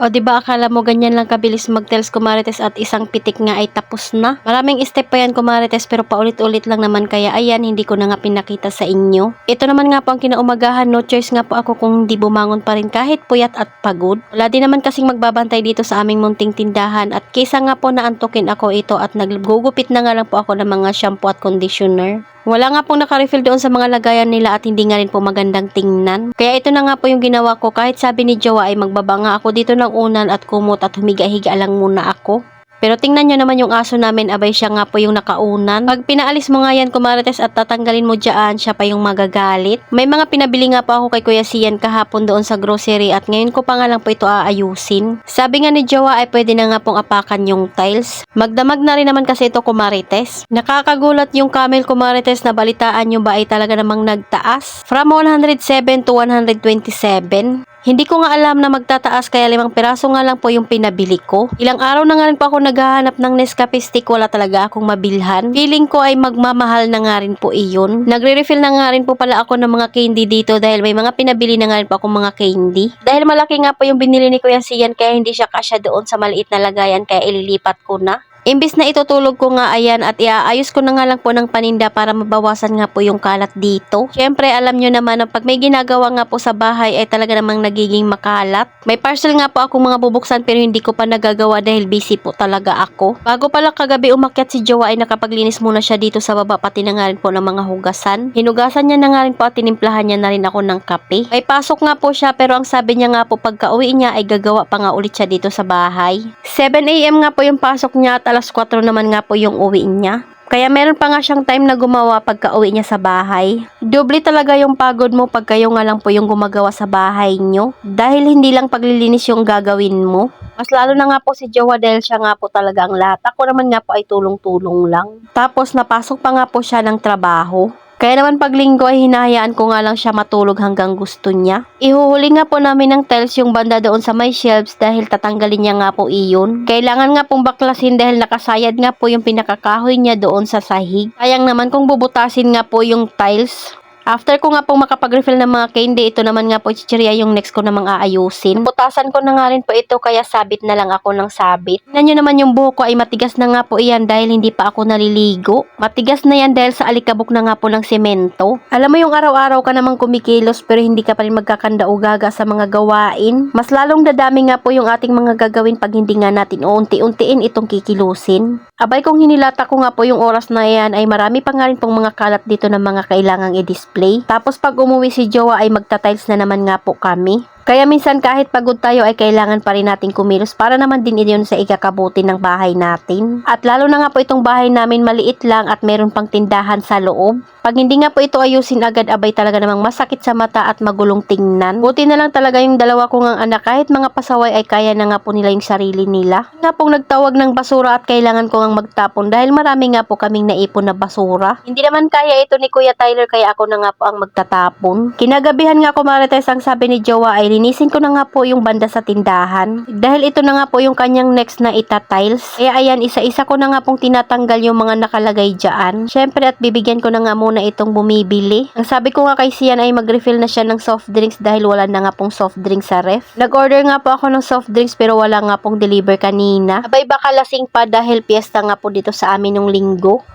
O di ba akala mo ganyan lang kabilis mag-tiles kumarites at isang pitik nga ay tapos na? Maraming step pa yan kumarites pero paulit-ulit lang naman kaya ayan hindi ko na nga pinakita sa inyo. Ito naman nga po ang kinaumagahan, no choice nga po ako kung di bumangon pa rin kahit puyat at pagod. Wala din naman kasing magbabantay dito sa aming munting tindahan at kaysa nga po naantukin ako ito at naggugupit na nga lang po ako ng mga shampoo at conditioner. Wala nga pong naka-refill doon sa mga lagayan nila at hindi nga rin po magandang tingnan. Kaya ito na nga po yung ginawa ko kahit sabi ni Jowa ay magbaba nga ako dito ng unan at kumot at humiga-higa lang muna ako. Pero tingnan nyo naman yung aso namin, abay siya nga po yung nakaunan. Pag pinaalis mo nga yan kumarites at tatanggalin mo dyan, siya pa yung magagalit. May mga pinabili nga po ako kay Kuya Sian kahapon doon sa grocery at ngayon ko pa nga lang po ito aayusin. Sabi nga ni Jowa ay pwede na nga pong apakan yung tiles. Magdamag na rin naman kasi ito kumarites. Nakakagulat yung camel kumarites na balitaan nyo ba ay talaga namang nagtaas. From 107 to 127. Hindi ko nga alam na magtataas kaya 5 piraso nga lang po yung pinabili ko. Ilang araw na nga rin po ako naghahanap ng Nescafe stick, wala talaga akong mabilhan. Feeling ko ay magmamahal na nga rin po iyon. Nagre-refill na nga rin po pala ako ng mga candy dito dahil may mga pinabili na nga rin po akong mga candy. Dahil malaki nga po yung binili ni Kuya Sian kaya hindi siya kasya doon sa maliit na lagayan kaya ililipat ko na. Imbis na itutulog ko nga ayan at iaayos ko na nga lang po ng paninda para mabawasan nga po yung kalat dito. Syempre alam nyo naman na pag may ginagawa nga po sa bahay ay talaga namang nagiging makalat. May parcel nga po akong mga bubuksan pero hindi ko pa nagagawa dahil busy po talaga ako. Bago pala kagabi umakyat si Jowa ay nakapaglinis muna siya dito sa baba pati na nga rin po ng mga hugasan. Hinugasan niya na nga rin po at tinimplahan niya na rin ako ng kape. May pasok nga po siya pero ang sabi niya nga po pagka uwi niya ay gagawa pa nga ulit siya dito sa bahay. 7 AM nga po yung pasok niya at alas 4 naman nga po yung uwi niya. Kaya meron pa nga siyang time na gumawa pagka uwi niya sa bahay. Doble talaga yung pagod mo pag kayo nga lang po yung gumagawa sa bahay nyo. Dahil hindi lang paglilinis yung gagawin mo. Mas lalo na nga po si Jowa dahil siya nga po talaga ang lahat. Ako naman nga po ay tulong-tulong lang. Tapos napasok pa nga po siya ng trabaho. Kaya naman pag linggo ay hinahayaan ko nga lang siya matulog hanggang gusto niya. Ihuhuli nga po namin ng tiles yung banda doon sa may shelves dahil tatanggalin niya nga po iyon. Kailangan nga pong baklasin dahil nakasayad nga po yung pinakakahoy niya doon sa sahig. Sayang naman kung bubutasin nga po yung tiles. After ko nga pong makapag-refill ng mga candy, ito naman nga po chichirya yung next ko namang aayusin. Butasan ko na nga rin po ito kaya sabit na lang ako ng sabit. Tingnan nyo naman yung buhok ko ay matigas na nga po iyan dahil hindi pa ako naliligo. Matigas na yan dahil sa alikabok na nga po ng semento. Alam mo yung araw-araw ka namang kumikilos pero hindi ka pa rin magkakanda o gaga sa mga gawain. Mas lalong dadami nga po yung ating mga gagawin pag hindi nga natin unti-untiin itong kikilusin. Abay kung hinilata ko nga po yung oras na yan ay marami pa nga rin pong mga kalat dito na mga kailangang i-display. Tapos pag umuwi si Jowa ay magta-tiles na naman nga po kami. Kaya minsan kahit pagod tayo ay kailangan pa rin natin kumilos para naman din iyon sa ikakabuti ng bahay natin. At lalo na nga po itong bahay namin maliit lang at meron pang tindahan sa loob. Pag hindi nga po ito ayusin agad abay talaga namang masakit sa mata at magulong tingnan. Buti na lang talaga yung dalawa kong ang anak kahit mga pasaway ay kaya na nga po nila yung sarili nila. Nga pong nagtawag ng basura at kailangan ko ngang magtapon dahil marami nga po kaming naipon na basura. Hindi naman kaya ito ni Kuya Tyler kaya ako na nga po ang magtatapon. Kinagabihan nga ko marites ang sabi ni Jowa ay linisin ko na nga po yung banda sa tindahan. Dahil ito na nga po yung kanyang next na ita-tiles. Kaya ayan, isa-isa ko na nga pong tinatanggal yung mga nakalagay dyan. Syempre at bibigyan ko na nga muna itong bumibili. Ang sabi ko nga kay Sian ay mag-refill na siya ng soft drinks dahil wala na nga pong soft drinks sa ref. Nag-order nga po ako ng soft drinks pero wala nga pong deliver kanina. Abay baka lasing pa dahil piyesta nga po dito sa amin nung linggo.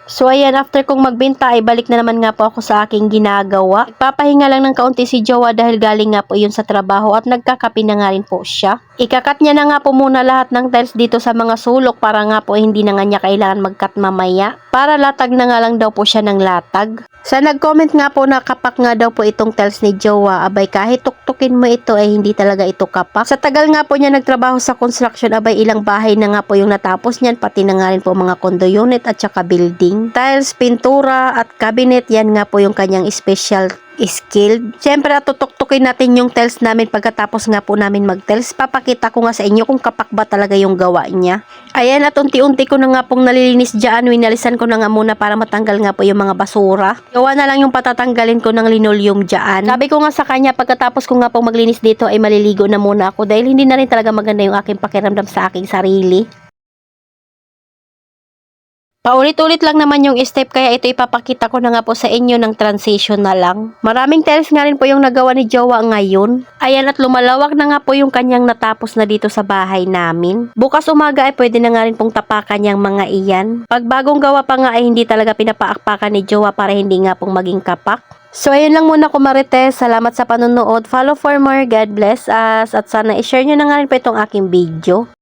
So ayan, after kong magbenta ay balik na naman nga po ako sa aking ginagawa. Nagpapahinga lang ng kaunti si Jowa dahil galing nga po yun sa trabaho at nagkakape na nga rin po siya. Ikakat niya na nga po muna lahat ng tiles dito sa mga sulok para nga po hindi na nga niya kailangan mag-cut mamaya. Para latag na nga lang daw po siya ng latag. Sa nag-comment nga po na kapak nga daw po itong tiles ni Jowa, abay kahit tuktukin mo ito ay hindi talaga ito kapak. Sa tagal nga po niya nagtrabaho sa construction, abay ilang bahay na nga po yung natapos niyan, pati na nga rin po mga condo unit at saka building. Tiles, pintura at cabinet, yan nga po yung kanyang special skilled. Siyempre tutuktukin natin yung tiles namin pagkatapos nga po namin mag-tiles. Papakita ko nga sa inyo kung kapak ba talaga yung gawa niya. Ayan, at unti-unti ko na nga pong nalilinis dyan. Winalisan ko na nga muna para matanggal nga po yung mga basura. Gawa na lang yung patatanggalin ko ng linoleum dyan. Sabi ko nga sa kanya pagkatapos ko nga pong maglinis dito ay maliligo na muna ako dahil hindi na rin talaga maganda yung aking pakiramdam sa aking sarili. Paulit-ulit lang naman yung step kaya ito ipapakita ko na nga po sa inyo ng transition na lang. Maraming tiles nga rin po yung nagawa ni Jowa ngayon. Ayan at lumalawak na nga po yung kanyang natapos na dito sa bahay namin. Bukas umaga ay pwede na nga rin pong tapakan yung mga iyan. Pag bagong gawa pa nga ay hindi talaga pinapaakpakan ni Jowa para hindi nga pong maging kapak. So ayun lang muna ko Marites, salamat sa panonood, follow for more, God bless us, at sana i-share nyo na nga rin po itong aking video.